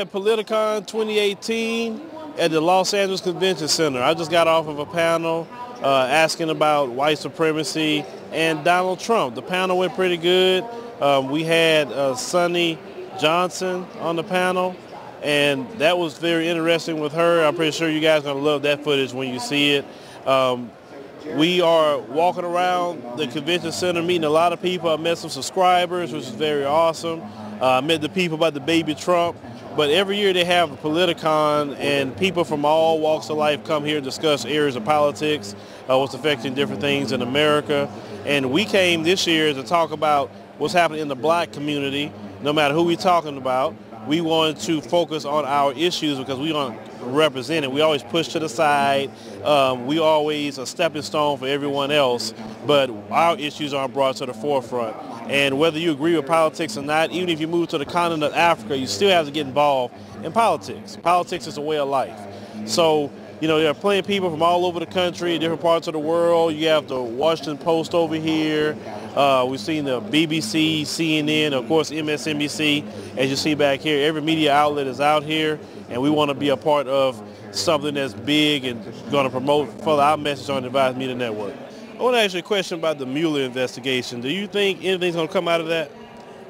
at Politicon 2018 at the Los Angeles Convention Center. I just got off of a panel asking about white supremacy and Donald Trump. The panel went pretty good. We had Sonny Johnson on the panel, and that was very interesting with her. I'm pretty sure you guys are going to love that footage when you see it. We are walking around the convention center, meeting a lot of people. I met some subscribers, which is very awesome. I met the people about the baby Trump. But every year they have a Politicon, and people from all walks of life come here to discuss areas of politics, what's affecting different things in America. And we came this year to talk about what's happening in the black community. No matter who we're talking about, we wanted to focus on our issues because we want to represent it. We always push to the side. We always a stepping stone for everyone else, but our issues aren't brought to the forefront. And whether you agree with politics or not, even if you move to the continent of Africa, you still have to get involved in politics. Politics is a way of life. So, you know, there are plenty of people from all over the country, different parts of the world. You have the Washington Post over here. We've seen the BBC, CNN, of course, MSNBC. As you see back here, every media outlet is out here, and we want to be a part of something that's big and going to promote further our message on the Advised Media Network. I want to ask you a question about the Mueller investigation. Do you think anything's going to come out of that?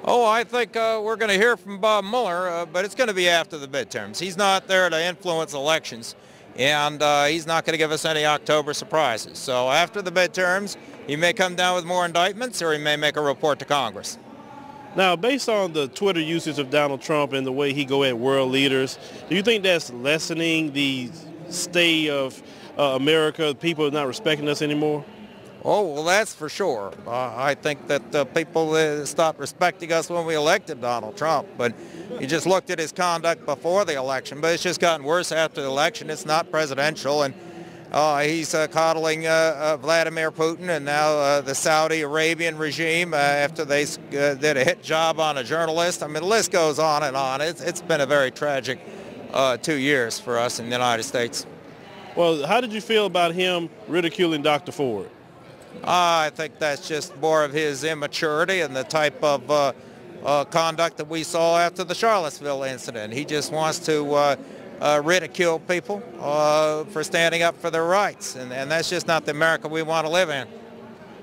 Oh, I think we're going to hear from Bob Mueller, but it's going to be after the midterms. He's not there to influence elections, and he's not going to give us any October surprises. So after the midterms, he may come down with more indictments, or he may make a report to Congress. Now, based on the Twitter usage of Donald Trump and the way he go at world leaders, do you think that's lessening the state of America? People are not respecting us anymore? Oh, well, that's for sure. I think that people stopped respecting us when we elected Donald Trump, but you just looked at his conduct before the election, but it's just gotten worse after the election. It's not presidential, and he's coddling Vladimir Putin and now the Saudi Arabian regime after they did a hit job on a journalist. I mean, the list goes on and on. It's been a very tragic 2 years for us in the United States. Well, how did you feel about him ridiculing Dr. Ford? I think that's just more of his immaturity and the type of conduct that we saw after the Charlottesville incident. He just wants to ridicule people for standing up for their rights, and that's just not the America we want to live in.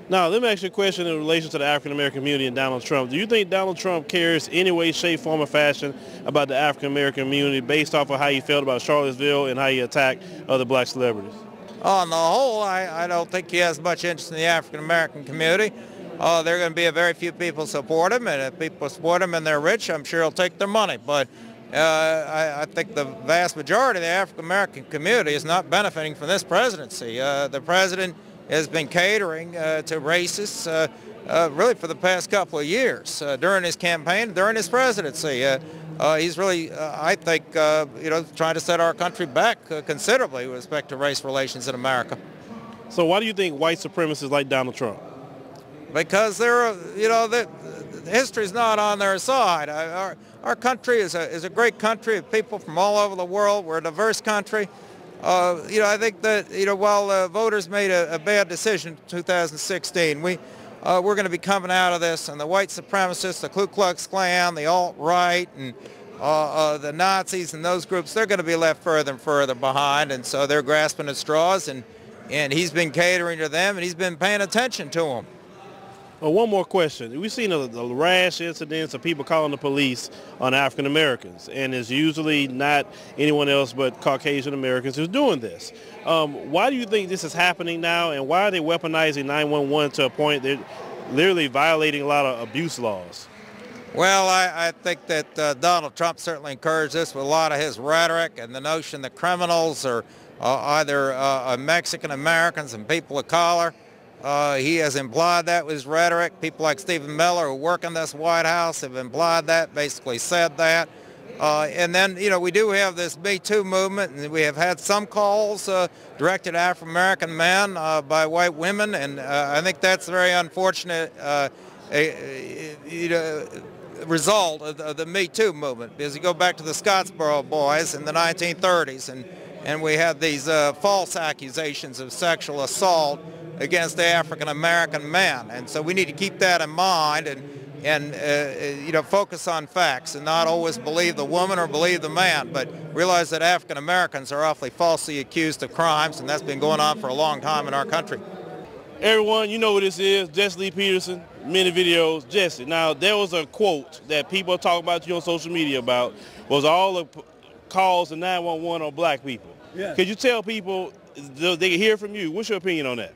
Now, let me ask you a question in relation to the African-American community and Donald Trump. Do you think Donald Trump cares any way, shape, form, or fashion about the African-American community based off of how he felt about Charlottesville and how he attacked other black celebrities? On the whole, I don't think he has much interest in the African-American community. There are going to be a very few people support him, and if people support him and they're rich, I'm sure he'll take their money. But I think the vast majority of the African-American community is not benefiting from this presidency. The president has been catering to racists really for the past couple of years during his campaign, during his presidency. He's really, I think, trying to set our country back considerably with respect to race relations in America. So why do you think white supremacists like Donald Trump? Because they're, the history's not on their side. Our country is a great country of people from all over the world. We're a diverse country. I think that, while voters made a bad decision in 2016, we're going to be coming out of this, and the white supremacists, the Ku Klux Klan, the alt-right, and the Nazis and those groups, they're going to be left further and further behind, and so they're grasping at straws, and he's been catering to them, and he's been paying attention to them. Well, one more question. We've seen a rash incidents of people calling the police on African Americans, and it's usually not anyone else but Caucasian Americans who's doing this. Why do you think this is happening now, and why are they weaponizing 911 to a point they're literally violating a lot of abuse laws? Well, I think that Donald Trump certainly encouraged this with a lot of his rhetoric and the notion that criminals are either Mexican Americans and people of color. He has implied that with his rhetoric. People like Stephen Miller, who work in this White House, have implied that, basically said that. And then, we do have this Me Too movement, and we have had some calls directed at African-American men by white women, and I think that's a very unfortunate result of the Me Too movement, because you go back to the Scottsboro boys in the 1930s, and we had these false accusations of sexual assault against the African-American men, and so we need to keep that in mind, and focus on facts and not always believe the woman or believe the man, but realize that African Americans are awfully falsely accused of crimes, and that's been going on for a long time in our country. Everyone, you know what this is, Jesse Lee Peterson, many videos. Jesse, now there was a quote that people are talking about you on social media about, was all the calls to 911 on black people. Yeah. Could you tell people they can hear from you? What's your opinion on that?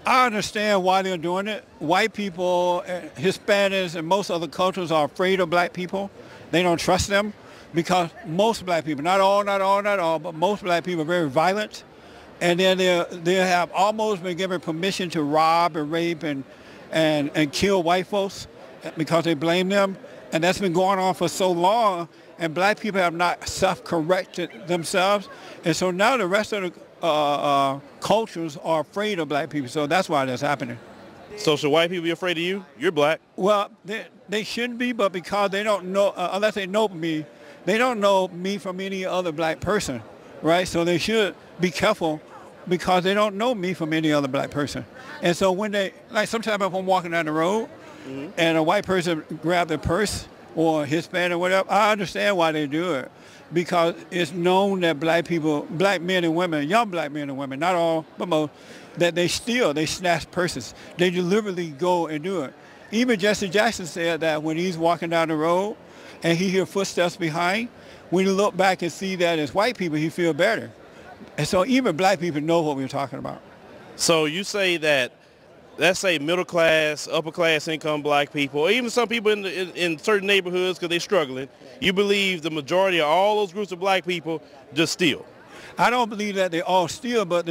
I understand why they're doing it. White people, Hispanics, and most other cultures are afraid of black people. They don't trust them because most black people, not all, but most black people are very violent. And then they have almost been given permission to rob and rape and kill white folks because they blame them. And that's been going on for so long, and black people have not self-corrected themselves. And so now the rest of the cultures are afraid of black people, so that's why that's happening. So should white people be afraid of you? You're black. Well, they shouldn't be, but because they don't know, unless they know me, they don't know me from any other black person, right? So they should be careful because they don't know me from any other black person. And so when they, like sometimes if I'm walking down the road and a white person grab their purse or Hispanic or whatever, I understand why they do it. Because it's known that black people, black men and women, young black men and women, not all, but most, that they steal, they snatch purses. They deliberately go and do it. Even Jesse Jackson said that when he's walking down the road and he hears footsteps behind, when he look back and see that it's white people, he feel better. And so even black people know what we're talking about. So you say that, let's say middle class, upper class income black people, or even some people in certain neighborhoods because they're struggling, you believe the majority of all those groups of black people just steal? I don't believe that they all steal, but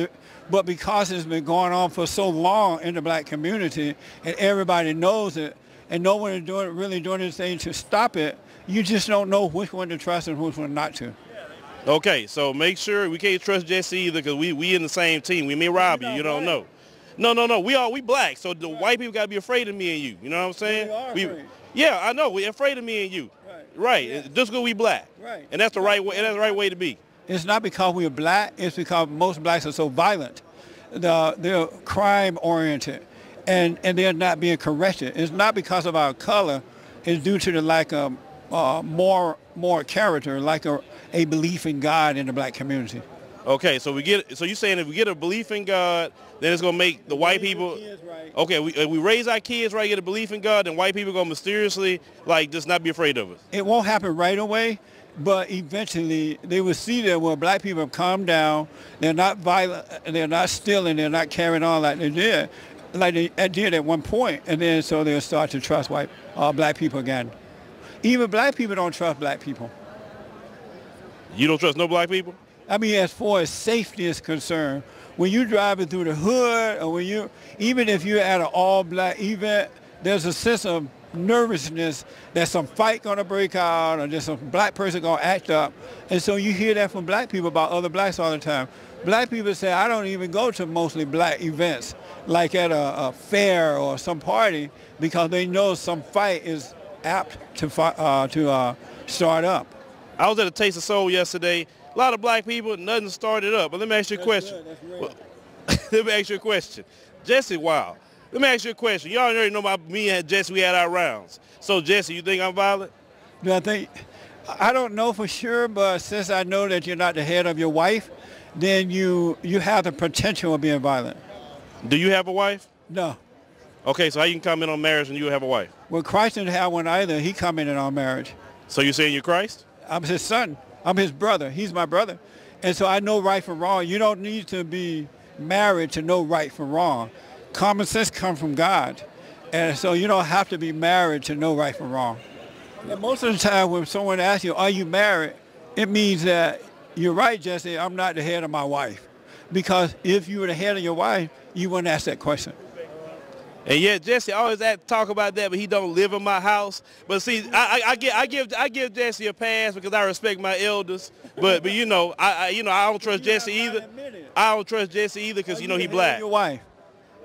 because it's been going on for so long in the black community and everybody knows it and no one is really doing anything to stop it, you just don't know which one to trust and which one not to. Okay, so make sure we can't trust Jesse either because we in the same team. We may rob you, you don't know. No, we black, so the white people got to be afraid of me and you. You know what I'm saying? Yeah, I know. We're afraid of me and you. Right. Yeah. Just because we black. Right. And that's the right way. And that's the right way to be. It's not because we're black. It's because most blacks are so violent. They're crime oriented, and they're not being corrected. It's not because of our color. It's due to the lack of more character, like a belief in God in the black community. Okay, so you're saying if we get a belief in God, then it's gonna make the white people. Right. Okay, we raise our kids right, get a belief in God, then white people gonna mysteriously just not be afraid of us. It won't happen right away, but eventually they will see that when black people have calmed down, they're not violent, they're not stealing, they're not carrying on like they did at one point, and then so they'll start to trust black people again. Even black people don't trust black people. You don't trust no black people? I mean, as far as safety is concerned, when you're driving through the hood or even if you're at an all-black event, there's a sense of nervousness that some fight gonna break out or just some black person gonna act up. And so you hear that from black people about other blacks all the time. Black people say, I don't even go to mostly black events, like at a fair or some party, because they know some fight is apt to start up. I was at a Taste of Soul yesterday. A lot of black people, nothing started up. But let me ask you a question. Let me ask you a question. Jesse, wow. Let me ask you a question. Y'all already know about me and Jesse, we had our rounds. So, Jesse, you think I'm violent? I don't know for sure, but since I know that you're not the head of your wife, then you have the potential of being violent. Do you have a wife? No. Okay, so how you can comment on marriage when you have a wife? Well, Christ didn't have one either. He commented on marriage. So you're saying you're Christ? I'm his son. I'm his brother. He's my brother. And so I know right from wrong. You don't need to be married to know right from wrong. Common sense comes from God. And so you don't have to be married to know right from wrong. And most of the time when someone asks you, are you married? It means that you're right, Jesse, I'm not the head of my wife. Because if you were the head of your wife, you wouldn't ask that question. And yet Jesse always talk about that, but he don't live in my house. But see, I give Jesse a pass because I respect my elders. But I don't trust Jesse either. I don't trust Jesse either because he black. Your wife.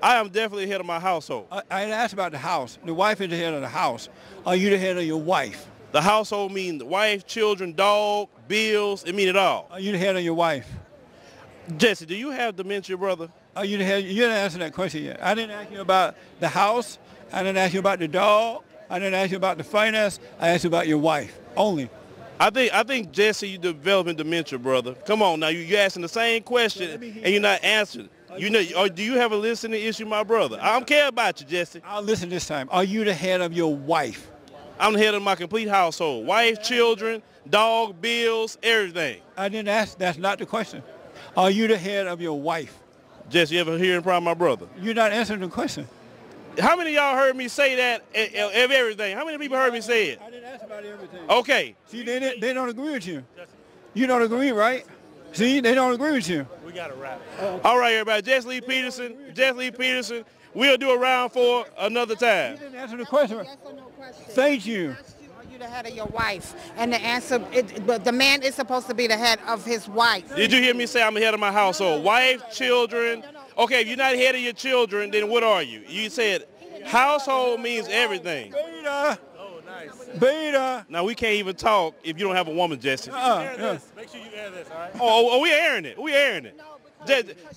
I am definitely the head of my household. I asked about the house. The wife is the head of the house. Are you the head of your wife? The household means the wife, children, dog, bills. It means it all. Are you the head of your wife? Jesse, do you have dementia, brother? Are you the head? You didn't answer that question yet. I didn't ask you about the house. I didn't ask you about the dog. I didn't ask you about the finance. I asked you about your wife only. I think Jesse, you developing dementia, brother. Come on now, you're asking the same question and you're not answering. You know, or do you have a listening issue, my brother? I don't care about you, Jesse. I'll listen this time. Are you the head of your wife? I'm the head of my complete household. Wife, children, dog, bills, everything. I didn't ask. That's not the question. Are you the head of your wife? Jesse, you ever hearing problem, my brother? You're not answering the question. How many of y'all heard me say that of everything? How many people heard me say it? I didn't ask about everything. Okay. See, they don't agree with you. You don't agree, right? See, they don't agree with you. We got to wrap it. All right, everybody. Jesse Lee Peterson. We'll do a round for another time. You didn't answer the question. Yes or no question. Thank you. Are you the head of your wife? And the answer, but the man is supposed to be the head of his wife. Did you hear me say I'm the head of my household? Wife, children. Okay, if you're not head of your children, then what are you? You said household means everything. Beta. Oh, nice. Beta. Now, we can't even talk if you don't have a woman, Jesse. Yeah. Make sure you air this, all right? Oh, we're airing it. We're airing it.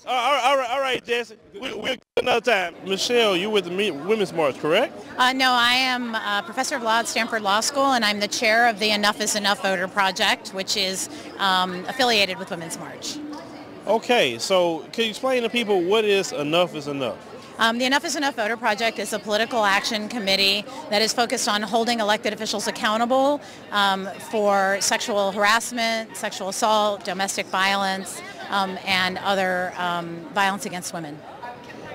All right, Jesse. We'll get another time. Michelle, you with the Women's March, correct? No, I am a professor of law at Stanford Law School, and I'm the chair of the Enough is Enough Voter Project, which is affiliated with Women's March. Okay, so can you explain to people what is Enough is Enough? The Enough is Enough Voter Project is a political action committee that is focused on holding elected officials accountable for sexual harassment, sexual assault, domestic violence, and other violence against women.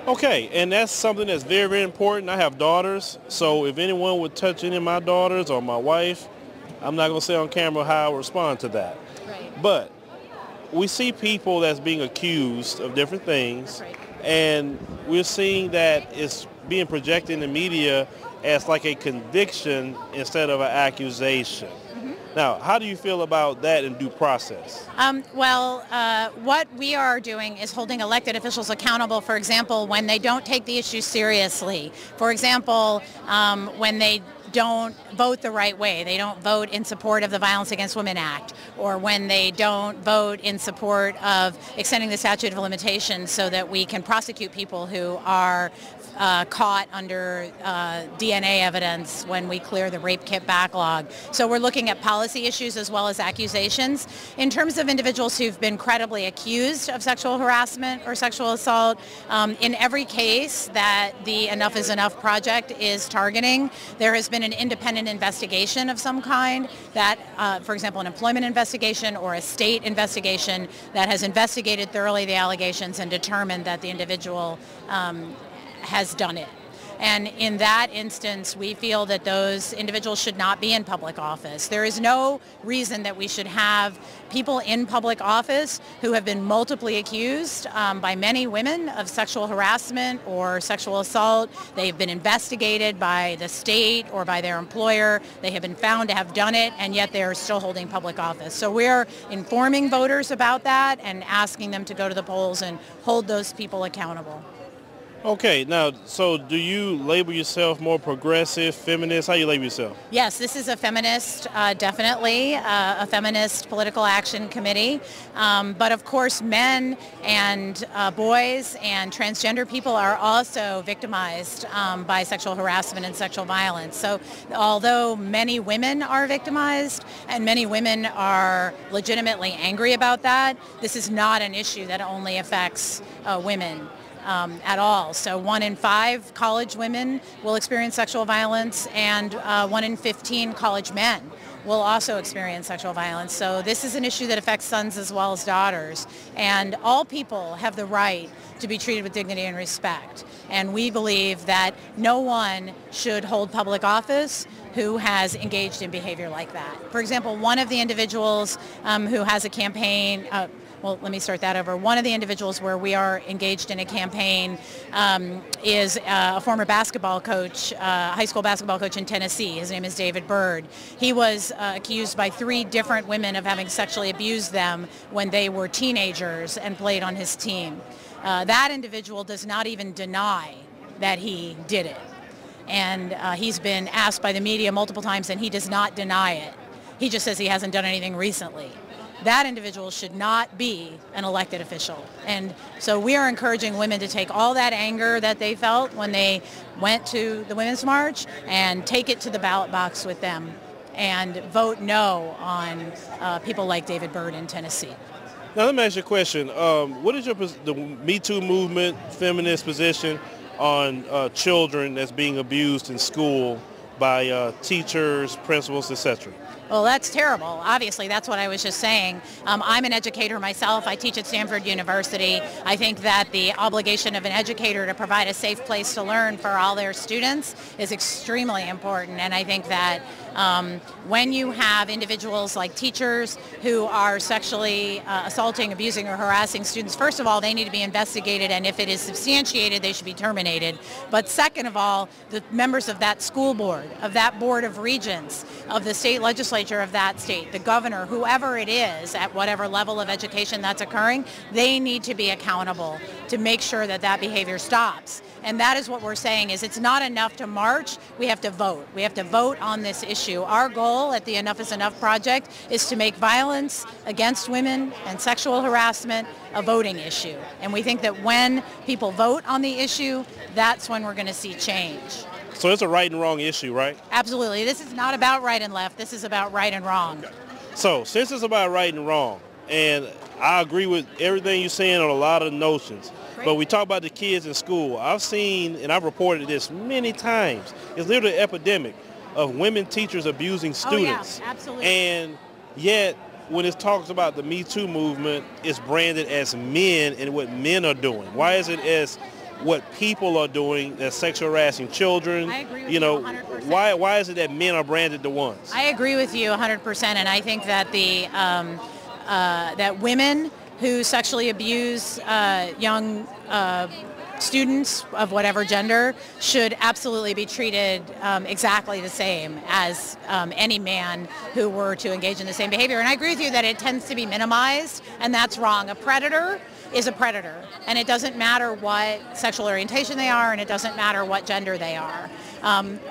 Okay, and that's something that's very, very important. I have daughters, so if anyone would touch any of my daughters or my wife, I'm not going to say on camera how I respond to that. Right. But we see people that's being accused of different things, Right. and we're seeing that it's being projected in the media as like a conviction instead of an accusation. Now, how do you feel about that in due process? What we are doing is holding elected officials accountable, for example, when they don't take the issue seriously. For example, when they don't vote the right way. They don't vote in support of the Violence Against Women Act, or when they don't vote in support of extending the statute of limitations so that we can prosecute people who are caught under DNA evidence when we clear the rape kit backlog. So we're looking at policy issues as well as accusations. In terms of individuals who've been credibly accused of sexual harassment or sexual assault, in every case that the Enough is Enough project is targeting, there has been an independent investigation of some kind that, for example, an employment investigation or a state investigation that has investigated thoroughly the allegations and determined that the individual has done it. And in that instance, we feel that those individuals should not be in public office. There is no reason that we should have people in public office who have been multiply accused by many women of sexual harassment or sexual assault. They've been investigated by the state or by their employer. They have been found to have done it, and yet they are still holding public office. So we're informing voters about that and asking them to go to the polls and hold those people accountable. Okay, now, so do you label yourself more progressive, feminist? How do you label yourself? Yes, this is a feminist, definitely, a feminist political action committee. But of course, men and boys and transgender people are also victimized by sexual harassment and sexual violence. So although many women are victimized and many women are legitimately angry about that, this is not an issue that only affects women. At all. So 1 in 5 college women will experience sexual violence, and 1 in 15 college men will also experience sexual violence. So this is an issue that affects sons as well as daughters. And all people have the right to be treated with dignity and respect. And we believe that no one should hold public office who has engaged in behavior like that. For example, one of the individuals who has a campaign, well, let me start that over. One of the individuals where we are engaged in a campaign is a former basketball coach, high school basketball coach in Tennessee. His name is David Byrd. He was accused by 3 different women of having sexually abused them when they were teenagers and played on his team. That individual does not even deny that he did it. And he's been asked by the media multiple times, and he does not deny it. He just says he hasn't done anything recently. that individual should not be an elected official. And so we are encouraging women to take all that anger that they felt when they went to the Women's March and take it to the ballot box with them and vote no on people like David Byrd in Tennessee. Now let me ask you a question. What is the Me Too movement, feminist position on children that's being abused in school by teachers, principals, etc.? Well, that's terrible. Obviously, that's what I was just saying. I'm an educator myself. I teach at Stanford University. I think that the obligation of an educator to provide a safe place to learn for all their students is extremely important. And I think that when you have individuals like teachers who are sexually assaulting, abusing, or harassing students, first of all, they need to be investigated, and if it is substantiated, they should be terminated. But second of all, the members of that school board, of that board of regents, of the state legislature of that state, the governor, whoever it is at whatever level of education that's occurring, they need to be accountable to make sure that that behavior stops. And that is what we're saying is it's not enough to march, we have to vote. We have to vote on this issue. Our goal at the Enough is Enough project is to make violence against women and sexual harassment a voting issue. And we think that when people vote on the issue, that's when we're going to see change. So it's a right and wrong issue, right? Absolutely. This is not about right and left. This is about right and wrong. Okay. So since it's about right and wrong, and I agree with everything you're saying on a lot of notions, but we talk about the kids in school. I've seen, and I've reported this many times, it's literally an epidemic of women teachers abusing students. Oh, yeah, absolutely. And yet, when it talks about the Me Too movement, it's branded as men and what men are doing. Why is it as what people are doing that's sexual harassing children? I agree with you 100%. Why is it that men are branded the ones? I agree with you 100%, and I think that the that women who sexually abuse young students of whatever gender should absolutely be treated exactly the same as any man who were to engage in the same behavior. And I agree with you that it tends to be minimized, and that's wrong. A predator is a predator, and it doesn't matter what sexual orientation they are, and it doesn't matter what gender they are.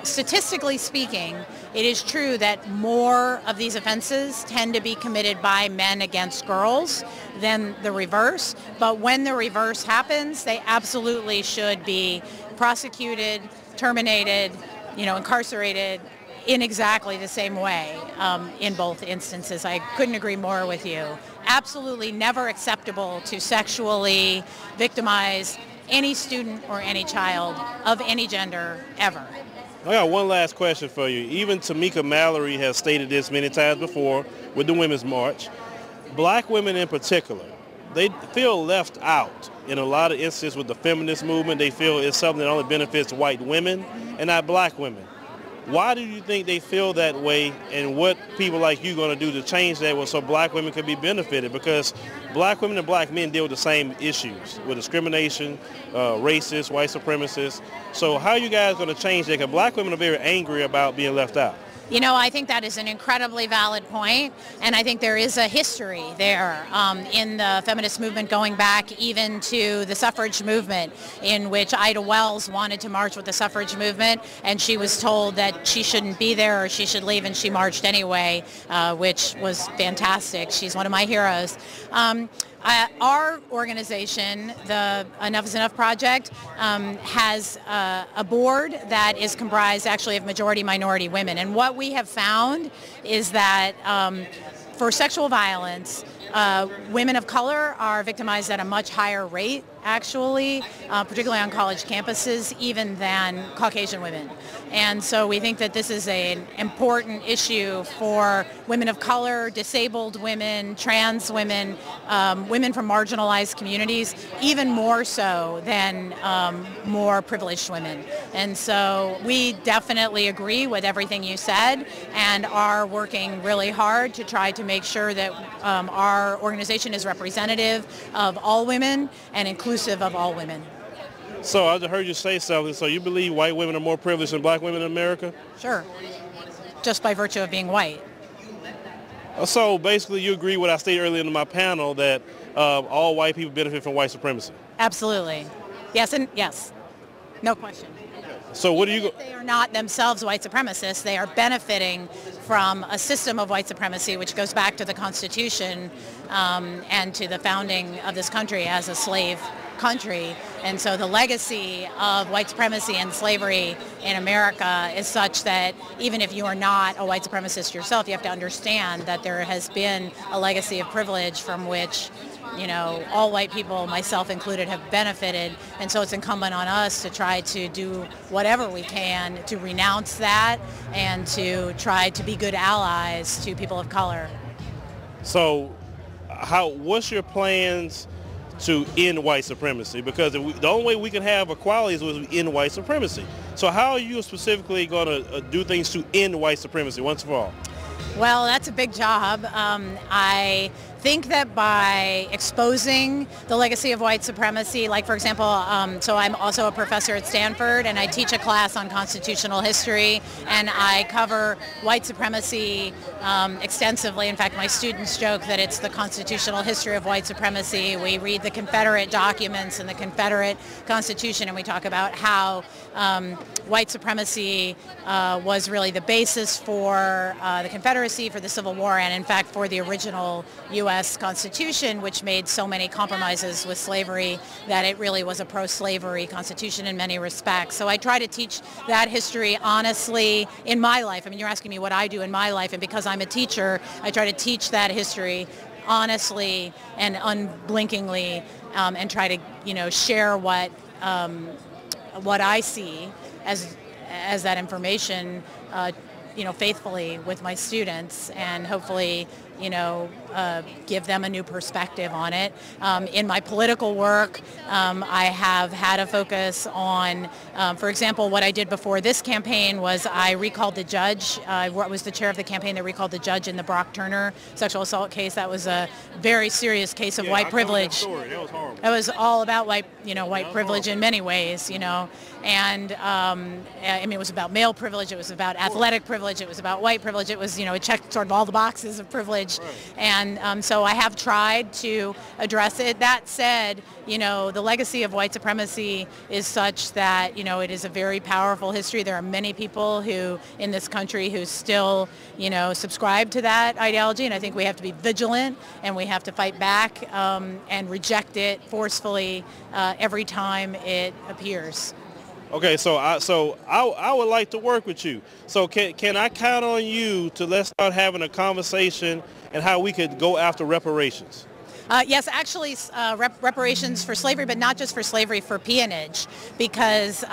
Statistically speaking, it is true that more of these offenses tend to be committed by men against girls than the reverse, but when the reverse happens, they absolutely should be prosecuted, terminated, incarcerated in exactly the same way in both instances. I couldn't agree more with you. Absolutely never acceptable to sexually victimize any student or any child of any gender ever. I got one last question for you. Even Tamika Mallory has stated this many times before with the Women's March. Black women in particular, they feel left out in a lot of instances with the feminist movement. They feel it's something that only benefits white women and not black women. Why do you think they feel that way, and what people like you are going to do to change that so black women can be benefited? Because black women and black men deal with the same issues, with discrimination, racist, white supremacists. So how are you guys going to change that? Because black women are very angry about being left out. I think that is an incredibly valid point, and I think there is a history there in the feminist movement going back even to the suffrage movement, in which Ida Wells wanted to march with the suffrage movement, and she was told that she shouldn't be there or she should leave, and she marched anyway, which was fantastic. She's one of my heroes. Our organization, the Enough is Enough Project, has a board that is comprised actually of majority minority women. And what we have found is that for sexual violence, women of color are victimized at a much higher rate, actually, particularly on college campuses, even than Caucasian women. And so we think that this is an important issue for women of color, disabled women, trans women, women from marginalized communities, even more so than more privileged women. And so we definitely agree with everything you said and are working really hard to try to make sure that our organization is representative of all women and inclusive of all women. So I just heard you say something. So you believe white women are more privileged than black women in America? Sure. Just by virtue of being white. So basically you agree with what I stated earlier in my panel that all white people benefit from white supremacy? Absolutely. Yes and yes. No question. So what do you... They are not themselves white supremacists. They are benefiting from a system of white supremacy which goes back to the Constitution and to the founding of this country as a slave country. And so the legacy of white supremacy and slavery in America is such that even if you are not a white supremacist yourself, you have to understand that there has been a legacy of privilege from which, you know, all white people, myself included, have benefited. And so it's incumbent on us to try to do whatever we can to renounce that and to try to be good allies to people of color. So what's your plans to end white supremacy? Because the only way we can have equality is with end white supremacy. So how are you specifically going to do things to end white supremacy once for all? Well, that's a big job. I think that by exposing the legacy of white supremacy, like for example, so I'm also a professor at Stanford and I teach a class on constitutional history and I cover white supremacy extensively. In fact, my students joke that it's the constitutional history of white supremacy. We read the Confederate documents and the Confederate Constitution and we talk about how white supremacy was really the basis for the Confederacy, for the Civil War, and in fact for the original U.S. Constitution, which made so many compromises with slavery that it really was a pro-slavery Constitution in many respects. So I try to teach that history honestly in my life. I mean, you're asking me what I do in my life, and because I'm a teacher, I try to teach that history honestly and unblinkingly and try to, you know, share what I see as that information, you know, faithfully with my students and hopefully, you know, give them a new perspective on it. In my political work, I have had a focus on, for example, what I did before this campaign was I recalled the judge. I was the chair of the campaign that recalled the judge in the Brock Turner sexual assault case. That was a very serious case of white privilege. That was horrible. It was all about white privilege in many ways, you know. And I mean, it was about male privilege, it was about athletic privilege, it was about white privilege, it was, you know, it checked sort of all the boxes of privilege. Right. And so I have tried to address it. That said, you know, the legacy of white supremacy is such that, you know, it is a very powerful history. There are many people who in this country who still, you know, subscribe to that ideology, and I think we have to be vigilant and we have to fight back and reject it forcefully every time it appears. Okay, so I would like to work with you. So can I count on you to let's start having a conversation and how we could go after reparations? Yes, actually reparations for slavery, but not just for slavery, for peonage, because,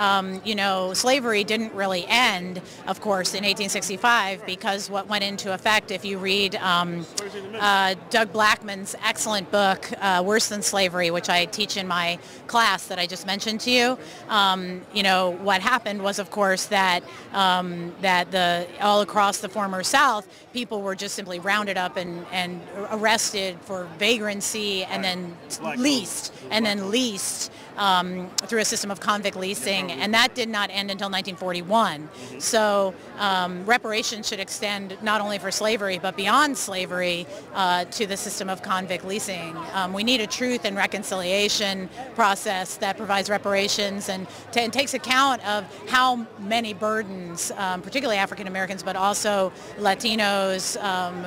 you know, slavery didn't really end, of course, in 1865, because what went into effect, if you read Doug Blackman's excellent book, Worse Than Slavery, which I teach in my class that I just mentioned to you, you know, what happened was, of course, that, all across the former South, people were just simply rounded up and arrested for vagrancy and then leased through a system of convict leasing, and that did not end until 1941. So reparations should extend not only for slavery but beyond slavery to the system of convict leasing. We need a truth and reconciliation process that provides reparations and takes account of how many burdens, particularly African Americans, but also Latinos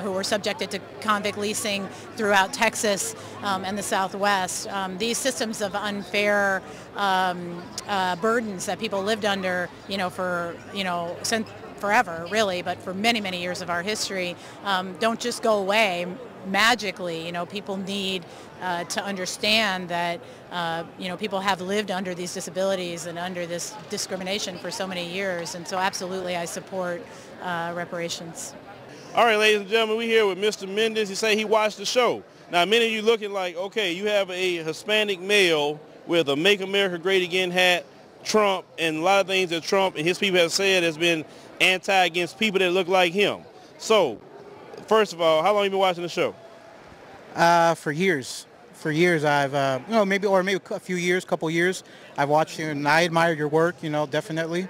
who were subjected to convict leasing throughout Texas and the Southwest. These systems of unfair burdens that people lived under, you know, for, you know, since forever, really, but for many, many years of our history, don't just go away magically. You know, people need to understand that, you know, people have lived under these disabilities and under this discrimination for so many years, and so absolutely I support reparations. All right, ladies and gentlemen, we're here with Mr. Mendez. He said he watched the show. Now, many of you looking like, okay, you have a Hispanic male with a Make America Great Again hat, Trump, and a lot of things that Trump and his people have said has been anti against people that look like him. So, first of all, how long have you been watching the show? For years. For years, I've, you know, maybe a few years, couple years, I've watched you, and I admire your work, you know, definitely.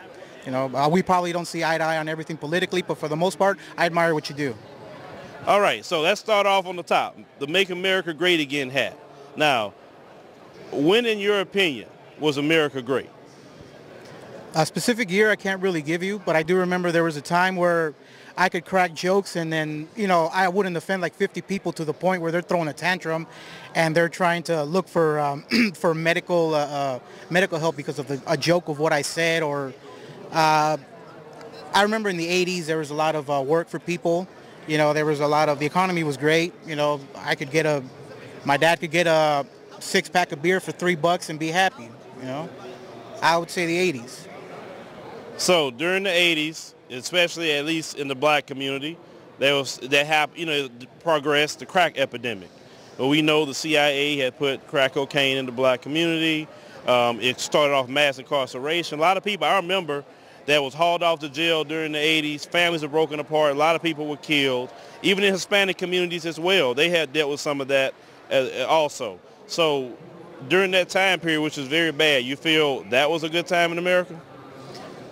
You know, we probably don't see eye to eye on everything politically, but for the most part, I admire what you do. All right, so let's start off on the top, the Make America Great Again hat. Now, when, in your opinion, was America great? A specific year I can't really give you, but I do remember there was a time where I could crack jokes, and then, you know, I wouldn't offend like 50 people to the point where they're throwing a tantrum and they're trying to look for for medical help because of a joke of what I said. Or I remember in the 80s there was a lot of work for people. You know, there was a lot of, the economy was great. You know, my dad could get a 6-pack of beer for $3 and be happy. You know, I would say the 80s. So during the 80s, especially at least in the black community, progressed the crack epidemic. But we know the CIA had put crack cocaine in the black community. It started off mass incarceration. A lot of people, I remember, that was hauled off to jail during the 80s. Families were broken apart. A lot of people were killed. Even in Hispanic communities as well, they had dealt with some of that also. So during that time period, which was very bad, you feel that was a good time in America?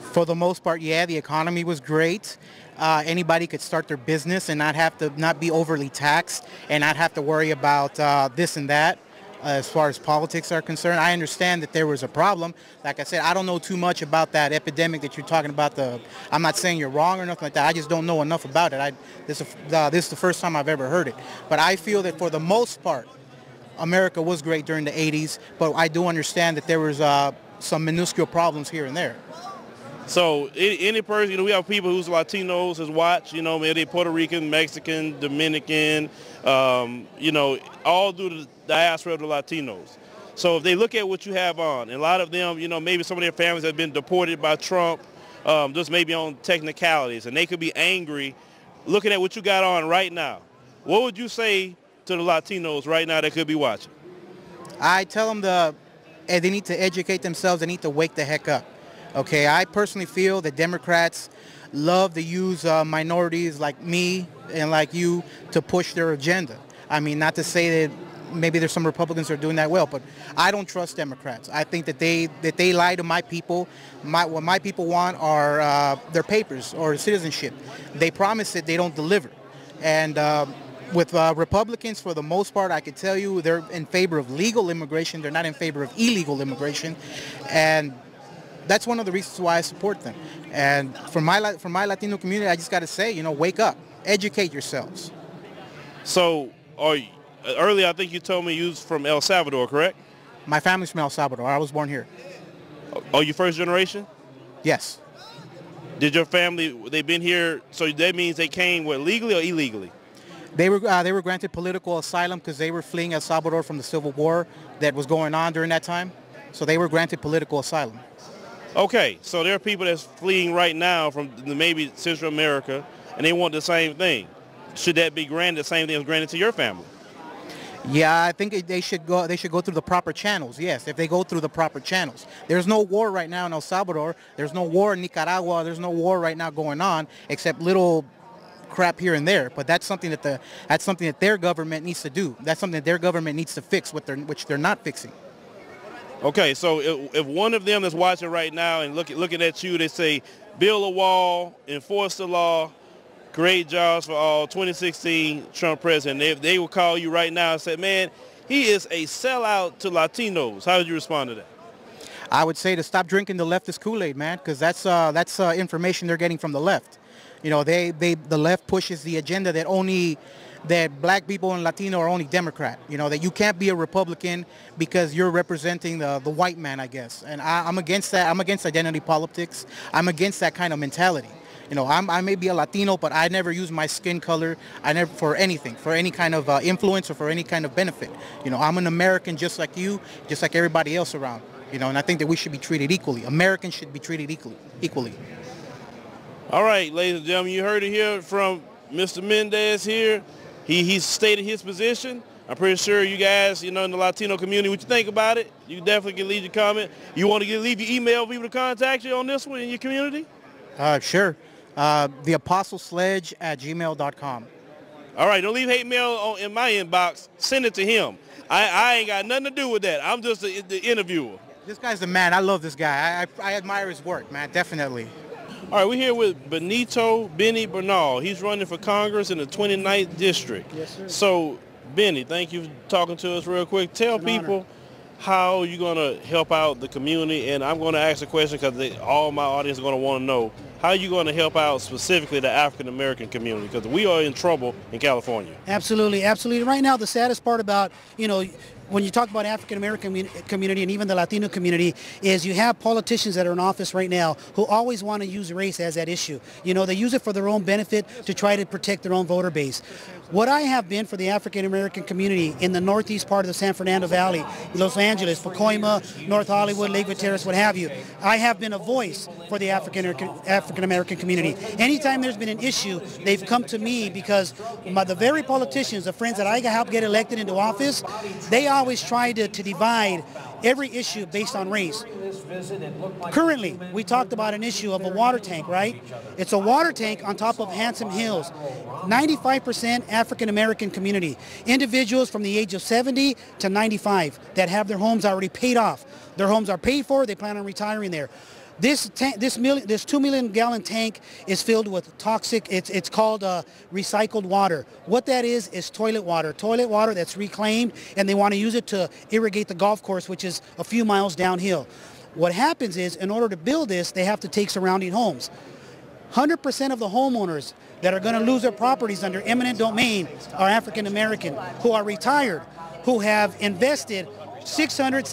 For the most part, yeah, the economy was great. Anybody could start their business and not be overly taxed and not have to worry about this and that. As far as politics are concerned, I understand that there was a problem. Like I said, I don't know too much about that epidemic that you're talking about. I'm not saying you're wrong or nothing like that. I just don't know enough about it. This is the first time I've ever heard it. But I feel that for the most part, America was great during the 80s. But I do understand that there was some minuscule problems here and there. So any person, you know, we have people who's Latinos has watched, you know, maybe Puerto Rican, Mexican, Dominican, you know, all through the diaspora of the Latinos. So if they look at what you have on, and a lot of them, you know, maybe some of their families have been deported by Trump, just maybe on technicalities, and they could be angry looking at what you got on right now. What would you say to the Latinos right now that could be watching? I tell them they need to educate themselves. They need to wake the heck up. Okay, I personally feel that Democrats love to use minorities like me and like you to push their agenda. I mean, not to say that maybe there's some Republicans who are doing that well, but I don't trust Democrats. I think that they lie to my people. What my people want are their papers or citizenship. They promise it, they don't deliver. And with Republicans, for the most part, I could tell you they're in favor of legal immigration. They're not in favor of illegal immigration. And that's one of the reasons why I support them. And for my Latino community, I just got to say, you know, wake up, educate yourselves. So, earlier I think you told me you was from El Salvador, correct? My family's from El Salvador. I was born here. Oh, you first generation? Yes. Did your family, they've been here, so that means they came, what, legally or illegally? They were granted political asylum because they were fleeing El Salvador from the civil war that was going on during that time. So they were granted political asylum. Okay, so there are people that's fleeing right now from maybe Central America, and they want the same thing. Should that be granted, the same thing as granted to your family? Yeah, I think they should go through the proper channels. Yes, if they go through the proper channels. There's no war right now in El Salvador. There's no war in Nicaragua. There's no war right now going on, except little crap here and there. But that's something that their government needs to do. That's something that their government needs to fix, which they're not fixing. Okay, so if one of them is watching right now and looking at you, they say, build a wall, enforce the law, create jobs for all, 2016 Trump president, they will call you right now and say, man, he is a sellout to Latinos. How would you respond to that? I would say to stop drinking the leftist Kool-Aid, man, because that's information they're getting from the left. You know, the left pushes the agenda that black people and Latino are only Democrat. You know, that you can't be a Republican because you're representing the white man, I guess. And I'm against that. I'm against identity politics. I'm against that kind of mentality. You know, I may be a Latino, but I never use my skin color. I never for anything, for any kind of influence or for any kind of benefit. You know, I'm an American just like you, just like everybody else around. You know, and I think that we should be treated equally. Americans should be treated equally. All right, ladies and gentlemen, you heard it here from Mr. Mendez here. He stated his position. I'm pretty sure you guys, you know, in the Latino community, what you think about it, you definitely can leave your comment. You want to leave your email for people to contact you on this one in your community? Sure. theapostlesledge@gmail.com. All right, don't leave hate mail in my inbox. Send it to him. I ain't got nothing to do with that. I'm just the interviewer. This guy's the man. I love this guy. I admire his work, man, definitely. All right, we're here with Benny Bernal. He's running for Congress in the 29th District. Yes, sir. So, Benny, thank you for talking to us real quick. Tell people how you're going to help out the community, and I'm going to ask a question because all my audience is going to want to know, how are you going to help out specifically the African American community? Because we are in trouble in California. Absolutely, absolutely. Right now, the saddest part about, when you talk about African American community and even the Latino community is you have politicians that are in office right now who always want to use race as that issue. They use it for their own benefit to try to protect their own voter base. What I have been for the African American community in the northeast part of the San Fernando Valley, Los Angeles, Pacoima, North Hollywood, Lakewood Terrace, what have you, I have been a voice for the African American community. Anytime there's been an issue, they've come to me because the very politicians, the friends that I helped get elected into office, they always try to divide every issue based on race. Currently, we talked about an issue of a water tank, right? It's a water tank on top of Handsome Hills. 95% African American community. Individuals from the age of 70 to 95 that have their homes already paid off. Their homes are paid for, they plan on retiring there. This 2 million gallon tank is filled with toxic, it's called recycled water. What that is toilet water that's reclaimed, and they want to use it to irrigate the golf course, which is a few miles downhill. What happens is, in order to build this, they have to take surrounding homes. 100% of the homeowners that are going to lose their properties under eminent domain are African American, who are retired, who have invested $600,000,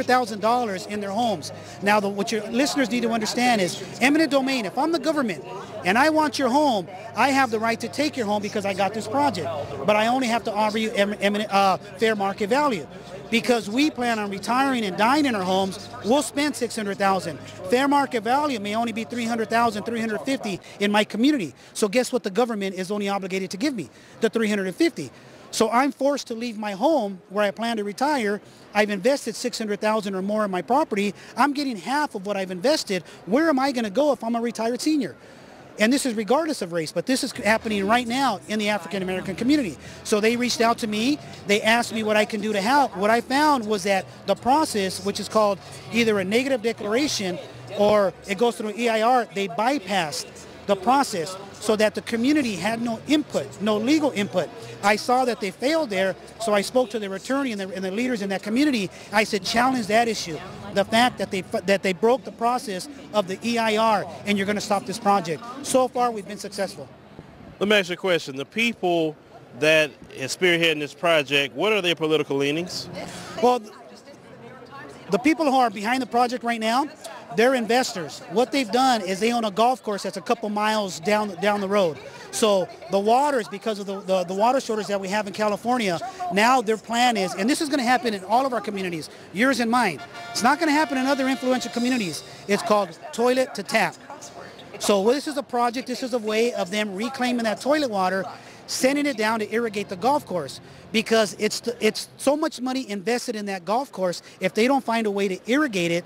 $700,000 in their homes. Now, what your listeners need to understand is eminent domain. If I'm the government and I want your home, I have the right to take your home because I got this project. But I only have to offer you fair market value. Because we plan on retiring and dying in our homes, we'll spend $600,000. Fair market value may only be $300,000, $350,000 in my community. So guess what the government is only obligated to give me? The $350,000. So I'm forced to leave my home where I plan to retire. I've invested $600,000 or more in my property. I'm getting half of what I've invested. Where am I going to go if I'm a retired senior? And this is regardless of race, but this is happening right now in the African American community. So they reached out to me. They asked me what I can do to help. What I found was that the process, which is called either a negative declaration or it goes through EIR, they bypassed the process so that the community had no input, no legal input. I saw that they failed there, so I spoke to their attorney and the leaders in that community. I said, challenge that issue. The fact that they broke the process of the EIR, and you're going to stop this project. So far, we've been successful. Let me ask you a question. The people that is spearheading this project, what are their political leanings? Well, the people who are behind the project right now, they're investors. What they've done is they own a golf course that's a couple miles down the road. So the waters, because of the water shortage that we have in California, now their plan is, and this is going to happen in all of our communities, yours and mine. It's not going to happen in other influential communities. It's called toilet to tap. So this is a project, this is a way of them reclaiming that toilet water, sending it down to irrigate the golf course, because it's so much money invested in that golf course. If they don't find a way to irrigate it,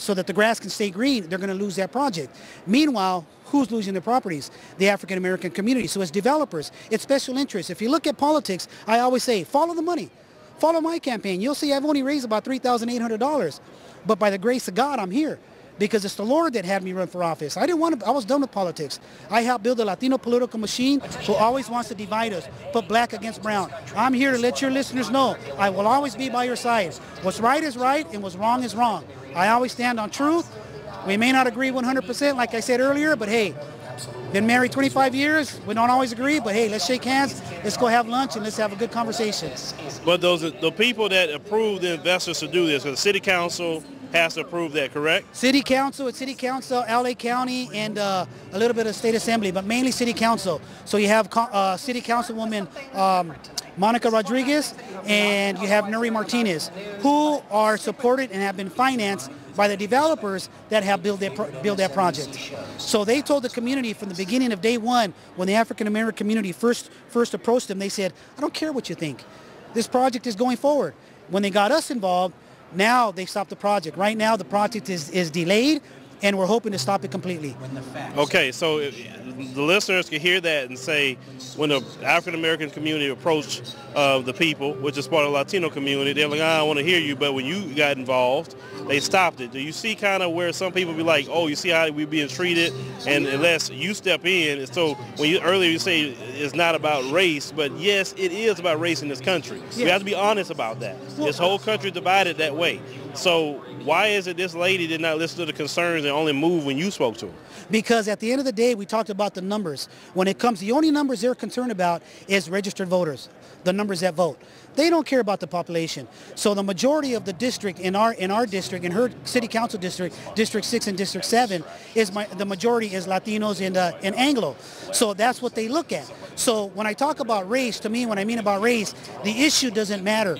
so that the grass can stay green, they're going to lose that project. Meanwhile, who's losing their properties? The African American community. So it's developers, it's special interests. If you look at politics, I always say, follow the money. Follow my campaign. You'll see I've only raised about $3,800, but by the grace of God, I'm here. Because it's the Lord that had me run for office. I was done with politics. I helped build a Latino political machine who always wants to divide us, put black against brown. I'm here to let your listeners know I will always be by your side. What's right is right and what's wrong is wrong. I always stand on truth. We may not agree 100%, like I said earlier, but hey, been married 25 years. We don't always agree, but hey, let's shake hands. Let's go have lunch and let's have a good conversation. But the people that approve the investors to do this, because the city council has to approve that, correct? City council, LA County, and a little bit of state assembly, but mainly city council. So you have city councilwoman Monica Rodriguez, and you have Nuri Martinez, who are supported and have been financed by the developers that have built that project. So they told the community from the beginning of day one, when the African American community first approached them, they said, I don't care what you think. This project is going forward. When they got us involved, now they stopped the project. Right now the project is delayed, and we're hoping to stop it completely. Okay, so the listeners can hear that and say, when the African American community approached the people, which is part of the Latino community, they're like, I don't want to hear you, but when you got involved, they stopped it. Do you see kind of where some people be like, oh, you see how we're being treated, and unless you step in, so when earlier you say it's not about race, but yes, it is about race in this country. Yeah. We have to be honest about that. This whole country divided that way. So why is it this lady did not listen to the concerns and only move when you spoke to her? Because at the end of the day, we talked about the numbers. When it comes, the only numbers they're concerned about is registered voters, the numbers that vote. They don't care about the population. So the majority of the district in our district, in her city council district, District 6 and District 7, the majority is Latinos and Anglo. So that's what they look at. So when I talk about race, to me, when I mean about race, the issue doesn't matter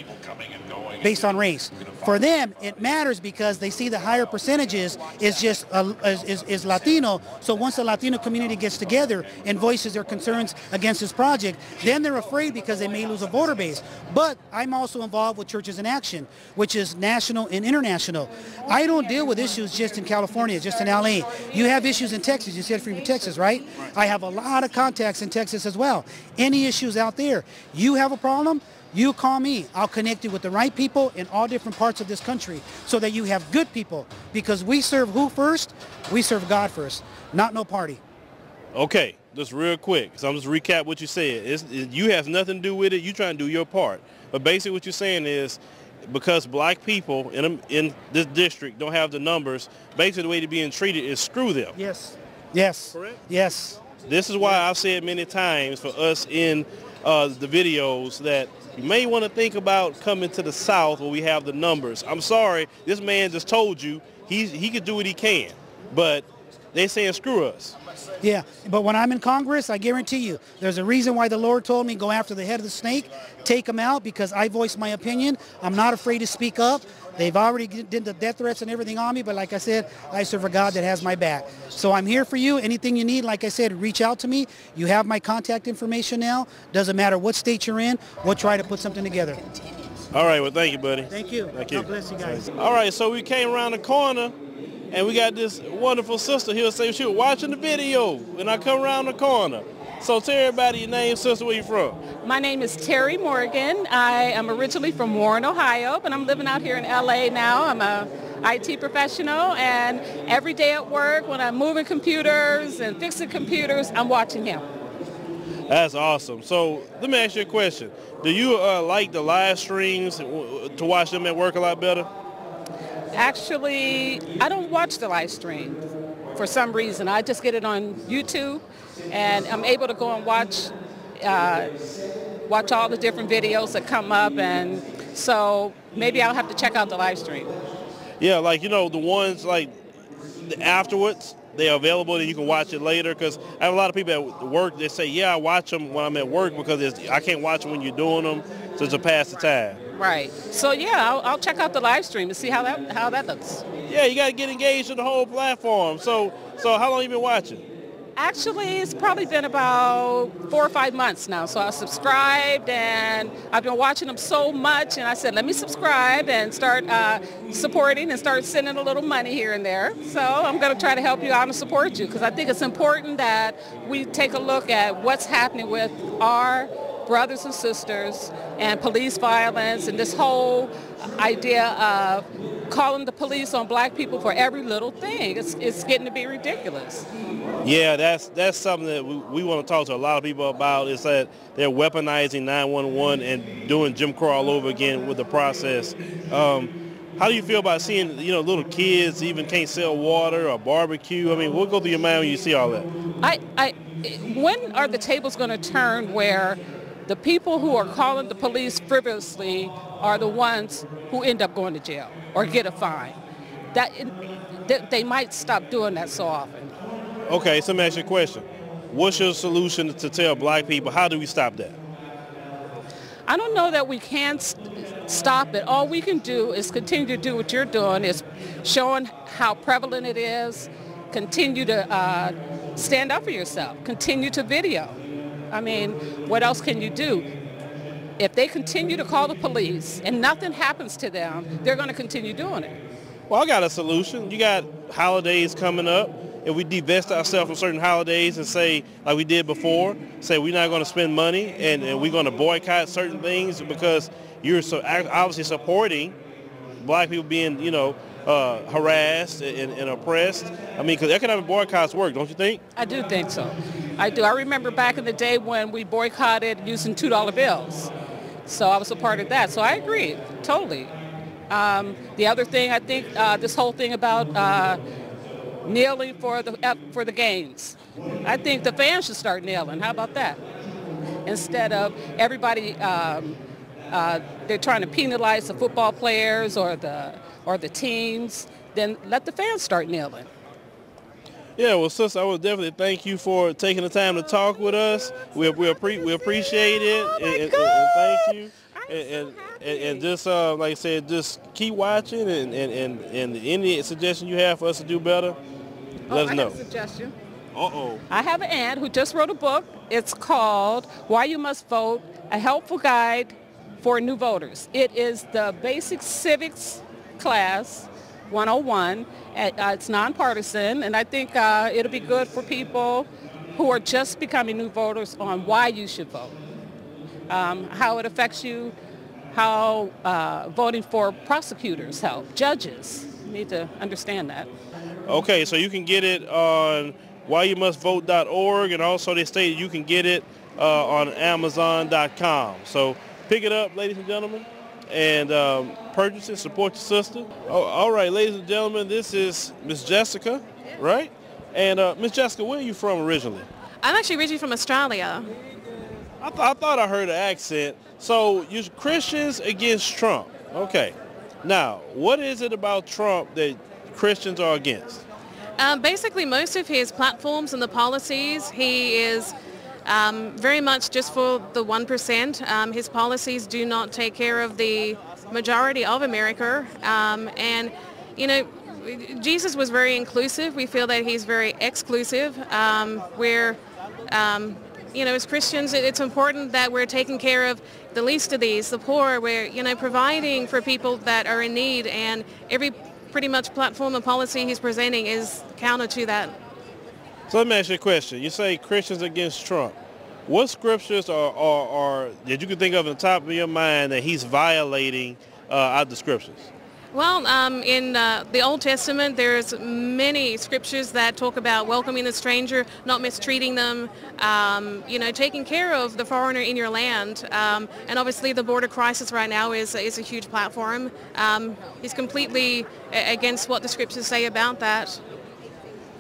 based on race. For them, it matters because they see the higher percentages is Latino. So once the Latino community gets together and voices their concerns against this project, then they're afraid because they may lose a voter base. But I'm also involved with Churches in Action, which is national and international. I don't deal with issues just in California, just in LA. You have issues in Texas. You said from Texas, right? I have a lot of contacts in Texas as well. Any issues out there, you have a problem, you call me. I'll connect you with the right people in all different parts of this country so that you have good people. Because we serve who first? We serve God first, not no party. Okay, just real quick. So I'm just recap what you said. You have nothing to do with it. You trying to do your part. But basically what you're saying is because black people in this district don't have the numbers, basically the way they're being treated is screw them. Yes. Yes. Correct? Yes. This is why I've said many times for us in the videos that you may want to think about coming to the South where we have the numbers. I'm sorry, this man just told you he could do what he can, but they're saying screw us. Yeah, but when I'm in Congress, I guarantee you, there's a reason why the Lord told me go after the head of the snake, take him out, because I voice my opinion. I'm not afraid to speak up. They've already did the death threats and everything on me, but like I said, I serve a God that has my back. So I'm here for you. Anything you need, like I said, reach out to me. You have my contact information now. Doesn't matter what state you're in. We'll try to put something together. All right, well, thank you, buddy. Thank you. Thank you. God bless you guys. All right, so we came around the corner, and we got this wonderful sister here saying she was watching the video, and I come around the corner. So tell everybody your name, sister, where you from? My name is Terry Morgan. I am originally from Warren, Ohio, but I'm living out here in LA now. I'm a IT professional, and every day at work when I'm moving computers and fixing computers, I'm watching him. That's awesome. So let me ask you a question. Do you like the live streams to watch them at work a lot better? Actually, I don't watch the live stream for some reason. I just get it on YouTube, and I'm able to go and watch all the different videos that come up, and so maybe I'll have to check out the live stream. Yeah, like, you know, the ones like afterwards, they're available and you can watch it later, because I have a lot of people at work that say, yeah, I watch them when I'm at work because I can't watch them when you're doing them, so it's a pass the time. Right. So yeah, I'll check out the live stream and see how that looks. Yeah, you got to get engaged in the whole platform. So how long you been watching? Actually, it's probably been about 4 or 5 months now. So I subscribed, and I've been watching them so much, and I said, let me subscribe and start supporting and start sending a little money here and there. So I'm going to try to help you out and support you, because I think it's important that we take a look at what's happening with our brothers and sisters and police violence and this whole idea of calling the police on black people for every little thing. It's getting to be ridiculous. Yeah, that's something that we want to talk to a lot of people about, is that they're weaponizing 911 and doing Jim Crow all over again with the process. How do you feel about seeing, you know, little kids even can't sell water or barbecue? I mean, what goes through your mind when you see all that? When are the tables going to turn where the people who are calling the police frivolously are the ones who end up going to jail or get a fine? They might stop doing that so often. Okay, so let me ask you a question. What's your solution to tell black people, how do we stop that? I don't know that we can stop it. All we can do is continue to do what you're doing, is showing how prevalent it is, continue to stand up for yourself, continue to video. I mean, what else can you do? If they continue to call the police and nothing happens to them, they're going to continue doing it. Well, I got a solution. You got holidays coming up. If we divest ourselves from certain holidays and say, like we did before, say we're not going to spend money and we're going to boycott certain things because you're so obviously supporting black people being, you know, harassed and oppressed. I mean, because economic boycotts work, don't you think? I do think so. I do. I remember back in the day when we boycotted using $2 bills. So I was a part of that. So I agree, totally. The other thing, I think, this whole thing about kneeling for the games. I think the fans should start kneeling. How about that? Instead of everybody, they're trying to penalize the football players or the teams. Then let the fans start kneeling. Yeah, well, sister, I would definitely thank you for taking the time to talk with us. We appreciate it, and thank you. And just like I said, just keep watching, and any suggestion you have for us to do better, let us know. I have a suggestion. Uh-oh. I have an aunt who just wrote a book. It's called Why You Must Vote, A Helpful Guide for New Voters. It is the basic civics class 101. It's nonpartisan, and I think it'll be good for people who are just becoming new voters on why you should vote, how it affects you, how voting for prosecutors help, judges. You need to understand that. Okay, so you can get it on whyoumustvvote.org, and also they state you can get it on Amazon.com. So pick it up, ladies and gentlemen, and purchase it, support your sister. Oh, all right, ladies and gentlemen, this is Miss Jessica, right? And Miss Jessica, where are you from originally? I'm actually originally from Australia. I thought I heard an accent. So you're Christians against Trump. Okay. Now, what is it about Trump that Christians are against? Basically, most of his platforms and the policies, he is very much just for the 1%. His policies do not take care of the majority of America. And, you know, Jesus was very inclusive. We feel that he's very exclusive, where, you know, as Christians, it's important that we're taking care of the least of these, the poor. We're, you know, providing for people that are in need, and every pretty much platform and policy he's presenting is counter to that. So let me ask you a question. You say Christians against Trump. What scriptures are that you can think of on the top of your mind that he's violating out of the scriptures? Well, in the Old Testament, there's many scriptures that talk about welcoming the stranger, not mistreating them, you know, taking care of the foreigner in your land. And obviously the border crisis right now is a huge platform. He's completely against what the scriptures say about that.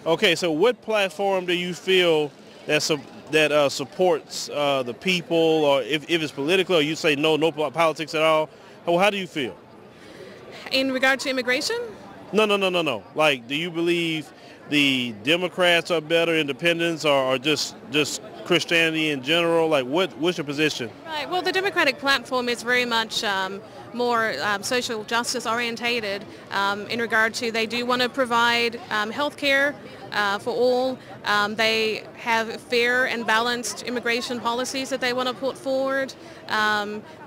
Okay, so what platform do you feel that supports the people, or if it's political, or you say no politics at all? How do you feel? In regard to immigration? No. Like, do you believe the Democrats are better, independents, or just Christianity in general? Like, what's your position? Right. Well, the Democratic platform is very much more social justice orientated in regard to they do want to provide health care for all. They have fair and balanced immigration policies that they want to put forward.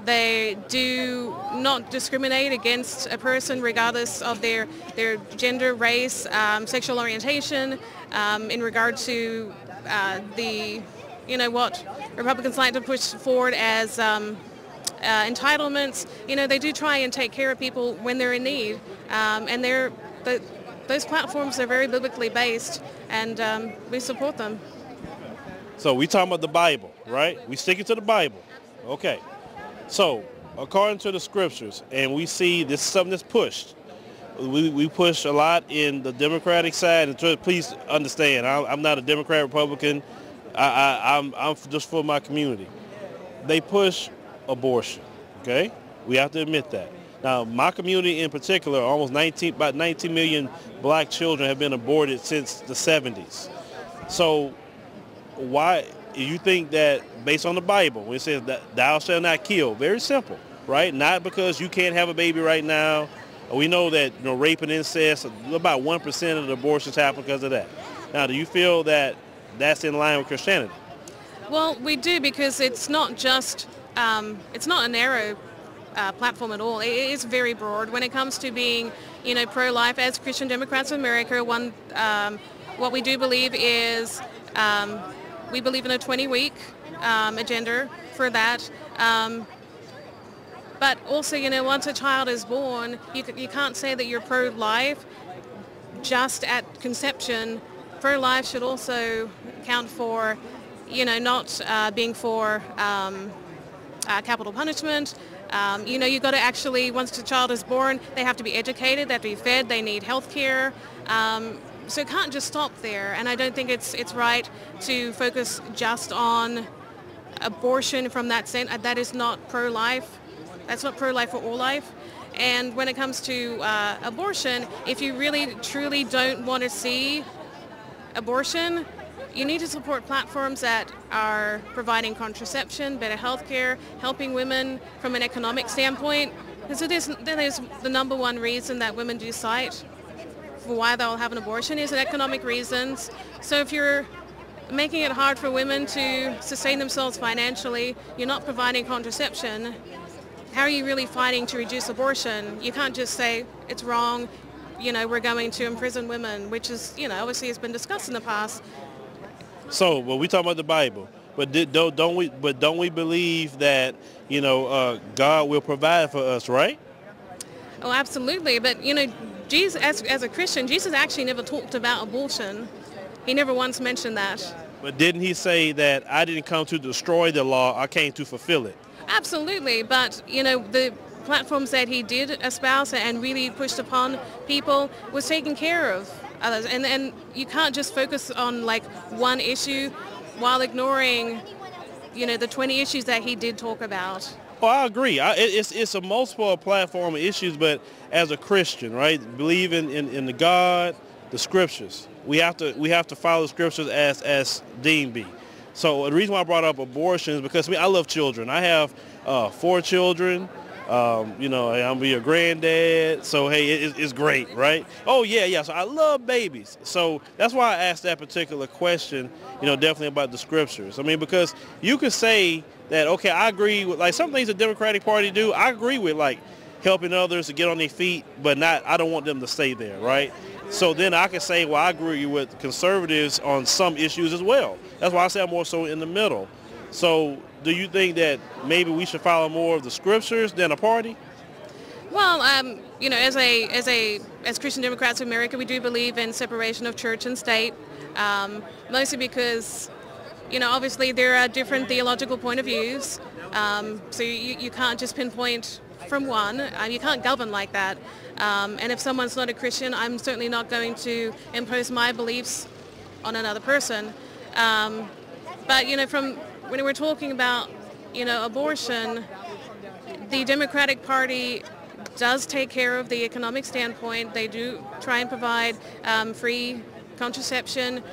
They do not discriminate against a person regardless of their gender, race, sexual orientation. In regard to you know, what Republicans like to push forward as entitlements, you know, they do try and take care of people when they're in need, and those platforms are very biblically based, and we support them. So we talking about the Bible, right? We sticking to the Bible. Okay. So according to the scriptures, and we see this is something that's pushed. We push a lot in the Democratic side, and please understand, I'm not a Democrat, Republican. I'm just for my community. They push abortion, okay? We have to admit that. Now, my community in particular, about 19 million black children have been aborted since the 70s. So why you think that, based on the Bible, when it says that thou shalt not kill, very simple, right? Not because you can't have a baby right now. We know that, you know, rape and incest, about 1% of the abortions happen because of that. Now, do you feel that that's in line with Christianity? Well, we do, because it's not just, it's not a narrow platform at all. It is very broad when it comes to being, you know, pro-life. As Christian Democrats of America, what we do believe is we believe in a 20-week agenda for that. But also, you know, once a child is born, you can't say that you're pro-life just at conception. Pro-life should also count for, you know, not being for capital punishment, You know, you got to actually, once a child is born, they have to be educated, they have to be fed, they need health care. So it can't just stop there. And I don't think it's right to focus just on abortion from that sense. That is not pro-life. That's not pro-life for all life. And when it comes to abortion, if you really truly don't want to see abortion, you need to support platforms that are providing contraception, better health care, helping women from an economic standpoint. And so that is the number one reason that women do cite for why they'll have an abortion is economic reasons. So if you're making it hard for women to sustain themselves financially, you're not providing contraception, how are you really fighting to reduce abortion? You can't just say it's wrong, you know, we're going to imprison women, which is, you know, obviously has been discussed in the past. So, well, we talk about the Bible, but don't we believe that, you know, God will provide for us, right? Oh, absolutely. But, you know, Jesus, as a Christian, Jesus actually never talked about abortion. He never once mentioned that. But didn't he say that I didn't come to destroy the law, I came to fulfill it? Absolutely. But, you know, the platforms that he did espouse and really pushed upon people was taking care of others. And you can't just focus on like one issue while ignoring, you know, the 20 issues that he did talk about. Well, I agree. It's a multiple platform of issues, but as a Christian, right, believing in the God, the scriptures, we have to follow the scriptures as deemed be. So the reason why I brought up abortion is because I love children. I have 4 children. You know, I'm be a granddad, so hey, it's great, right? Oh yeah. So I love babies, so that's why I asked that particular question. You know, definitely about the scriptures. I mean, because you could say that, okay, I agree with like some things the Democratic Party do. I agree with like helping others to get on their feet, but I don't want them to stay there, right? So then I can say, well, I agree with conservatives on some issues as well. That's why I say I'm more so in the middle. So do you think that maybe we should follow more of the scriptures than a party? Well, you know, as Christian Democrats of America, we do believe in separation of church and state, mostly because, you know, obviously there are different theological point of views. So you can't just pinpoint from one. You can't govern like that. And if someone's not a Christian, I'm certainly not going to impose my beliefs on another person. But, you know, when we're talking about, you know, abortion, the Democratic Party does take care of the economic standpoint. They do try and provide free contraception.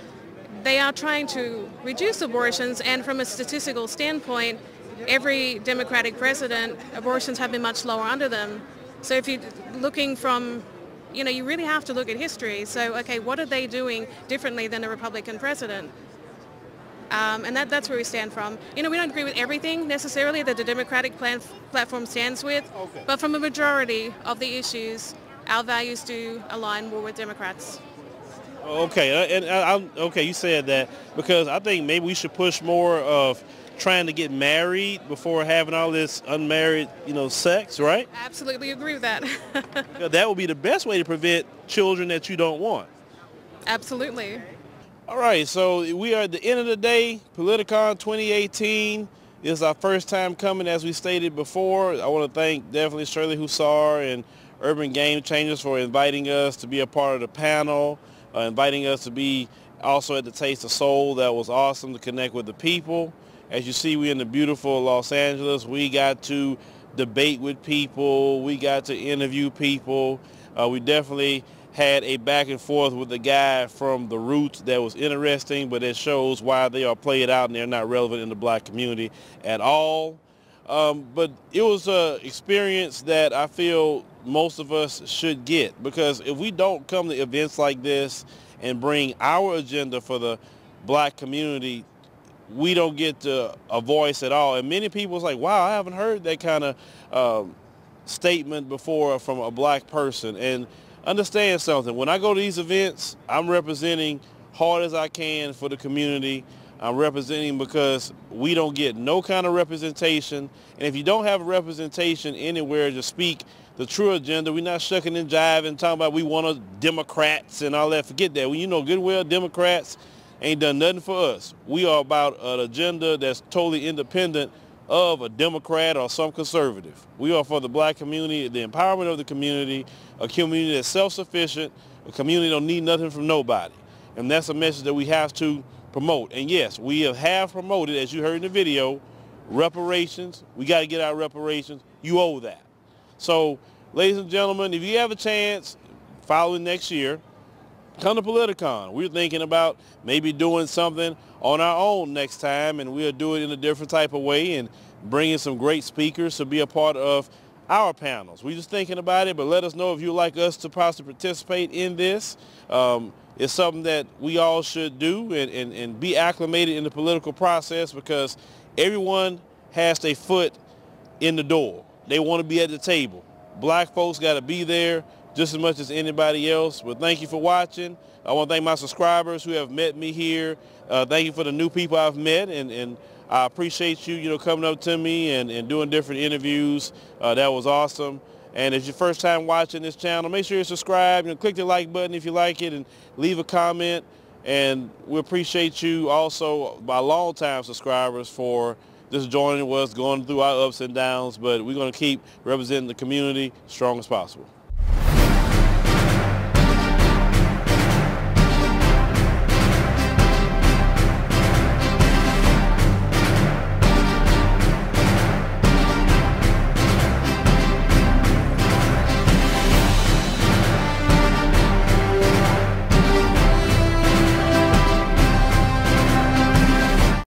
They are trying to reduce abortions, and from a statistical standpoint, every Democratic president, abortions have been much lower under them. So if you're looking from, you know, you really have to look at history. So, okay, what are they doing differently than a Republican president? And that's where we stand from. You know, we don't agree with everything necessarily that the Democratic platform stands with, okay, but from a majority of the issues, our values do align more with Democrats. Okay, and okay, you said that because I think maybe we should push more of trying to get married before having all this unmarried, you know, sex, right? Absolutely agree with that. That would be the best way to prevent children that you don't want. Absolutely. All right, so we are at the end of the day. Politicon 2018 is our first time coming, as we stated before. I want to thank definitely Shirley Hussar and Urban Game Changers for inviting us to be a part of the panel, inviting us to be also at the Taste of Soul. That was awesome to connect with the people. As you see, we're in the beautiful Los Angeles. We got to debate with people. We got to interview people. We definitely had a back and forth with the guy from the Roots that was interesting, but it shows why they are played out and they're not relevant in the black community at all. But it was an experience that I feel most of us should get, because if we don't come to events like this and bring our agenda for the black community, we don't get a voice at all. And many people was like, wow, I haven't heard that kind of statement before from a black person. And understand something, when I go to these events, I'm representing hard as I can for the community. I'm representing because we don't get no kind of representation. And if you don't have a representation anywhere to speak the true agenda, we're not shucking and jiving, talking about we want Democrats and all that. Forget that. Well, you know good well Democrats ain't done nothing for us. We are about an agenda that's totally independent of a Democrat or some conservative. We are for the black community, the empowerment of the community, a community that's self-sufficient, a community don't need nothing from nobody. And that's a message that we have to promote. And yes, we have promoted, as you heard in the video, reparations. We got to get our reparations. You owe that. So, ladies and gentlemen, if you have a chance following next year, come to Politicon. We're thinking about maybe doing something on our own next time, and we'll do it in a different type of way and bringing some great speakers to be a part of our panels. We're just thinking about it, but let us know if you'd like us to possibly participate in this. It's something that we all should do and be acclimated in the political process, because everyone has their foot in the door. They want to be at the table. Black folks got to be there just as much as anybody else. But thank you for watching. I want to thank my subscribers who have met me here. Thank you for the new people I've met, and I appreciate you, coming up to me and doing different interviews. That was awesome. And if it's your first time watching this channel, make sure you subscribe. Click the like button if you like it, and leave a comment. And we appreciate you also, my longtime subscribers, for just joining us, going through our ups and downs. But we're going to keep representing the community strong as possible.